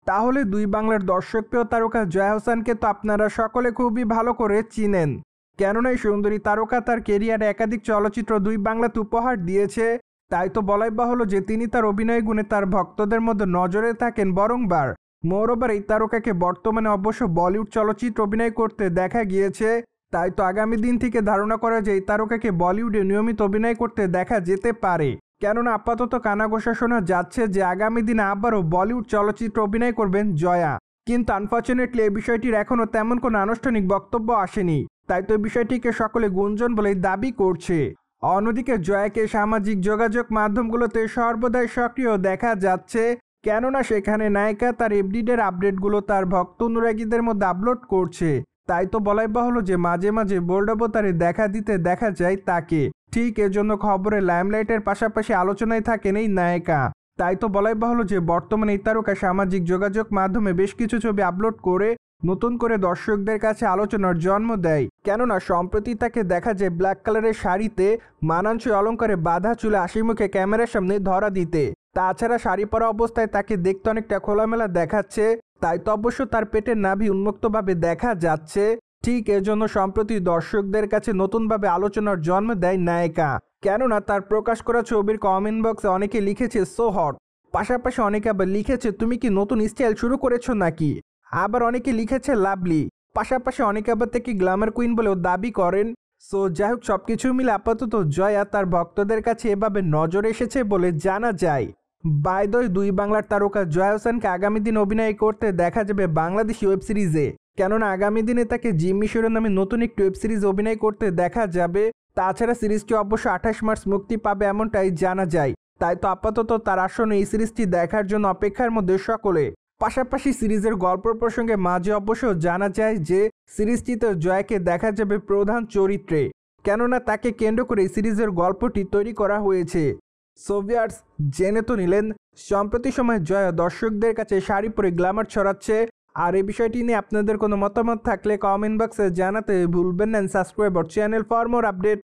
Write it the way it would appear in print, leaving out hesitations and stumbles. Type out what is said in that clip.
তাহলে দুই বাংলার দর্শকপ্রিয় তারকা জয়া হোসেনকে তো আপনারা সকলে খুবই ভালো করে চিনেন। কেননা এই সুন্দরী তারকা তার কেরিয়ারে একাধিক চলচ্চিত্র দুই বাংলাতে উপহার দিয়েছে। তাই তো বলাই বাহুল্য যে তিনি তার অভিনয় গুণে তার ভক্তদের মধ্যে নজরে থাকেন বরংবার। মোরওভার এই তারকাকে বর্তমানে অবশ্য বলিউড চলচ্চিত্র অভিনয় করতে দেখা গিয়েছে। তাই তো আগামী দিন থেকে ধারণা করা যায় এই তারকাকে বলিউডে নিয়মিত অভিনয় করতে দেখা যেতে পারে। কেননা আপাতত কানাঘোষা শোনা যাচ্ছে যে আগামী দিনে আবারও বলিউড চলচ্চিত্র অভিনয় করবেন জয়া। কিন্তু আনফর্চুনেটলি এই বিষয়টির এখনও তেমন কোনো আনুষ্ঠানিক বক্তব্য আসেনি। তাই তো এই বিষয়টিকে সকলে গুঞ্জন বলেই দাবি করছে। অন্যদিকে জয়াকে সামাজিক যোগাযোগ মাধ্যমগুলোতে সর্বদাই সক্রিয় দেখা যাচ্ছে। কেননা সেখানে নায়িকা তার এভরিডের আপডেটগুলো তার ভক্ত অনুরাগীদের মধ্যে আপলোড করছে। তাই তো বলাই বাহুল্য যে মাঝে মাঝে বোল্ড অবতারে দেখা দিতে দেখা যায় তাকে। ঠিক এজন্য খবরে লাইমলাইটের পাশাপাশি আলোচনায় থাকেন এই নায়িকা। তাই তো বলাই বাহুল্য যে বর্তমানে এই তারকা সামাজিক যোগাযোগ মাধ্যমে বেশ কিছু ছবি আপলোড করে নতুন করে দর্শকদের কাছে আলোচনার জন্ম দেয়। কেননা সম্প্রতি তাকে দেখা যায় ব্ল্যাক কালারের শাড়িতে মানানসই অলঙ্কারে বাঁধা চুলে হাসিমুখে ক্যামেরার সামনে ধরা দিতে। তাছাড়া শাড়ি পরা অবস্থায় তাকে দেখতে অনেকটা খোলামেলা দেখাচ্ছে। তাই তো অবশ্য তার পেটের নাভি উন্মুক্তভাবে দেখা যাচ্ছে। ঠিক এজন্য সম্প্রতি দর্শকদের কাছে নতুনভাবে আলোচনার জন্ম দেয় নায়িকা। কেননা তার প্রকাশ করা ছবির কমেন্ট বক্সে অনেকে লিখেছে সো হট, পাশাপাশি অনেকে আবার লিখেছে তুমি কি নতুন স্টাইল শুরু করেছো নাকি, আবার অনেকে লিখেছে লাভলি, পাশাপাশি অনেকে আবার থেকে গ্ল্যামার কুইন বলেও দাবি করেন। সো যাই হোক, সবকিছু মিলে আপাতত জয়া তার ভক্তদের কাছে এভাবে নজর এসেছে বলে জানা যায়। বাই দ্য ওয়ে, দুই বাংলার তারকা জয়া হোসেনকে আগামী দিন অভিনয় করতে দেখা যাবে বাংলাদেশি ওয়েব সিরিজে। কেননা আগামী দিনে তাকে জিম্মি শিরো নামে নতুন একটি ওয়েব সিরিজ অভিনয় করতে দেখা যাবে। তাছাড়া সিরিজটি অবশ্য 28 মার্চ মুক্তি পাবে এমনটাই জানা যায়। তাই তো আপাতত তার আসন্ন এই সিরিজটি দেখার জন্য অপেক্ষার মধ্যে সকলে। পাশাপাশি সিরিজের গল্প প্রসঙ্গে মাঝে অবশ্য জানা যায় যে সিরিজটিতে জয়াকে দেখা যাবে প্রধান চরিত্রে। কেননা তাকে কেন্দ্র করে সিরিজের গল্পটি তৈরি করা হয়েছে। সো ভিউয়ার্স, জেনে তো নিলেন সম্প্রতি সময় জয়া দর্শকদের কাছে শাড়ি পরে গ্ল্যামার ছড়াচ্ছে। আর এই বিষয়টি নিয়ে আপনাদের কোনো মতামত থাকলে কমেন্ট বক্সে জানাতে ভুলবেন না। Subscribe our channel for more update.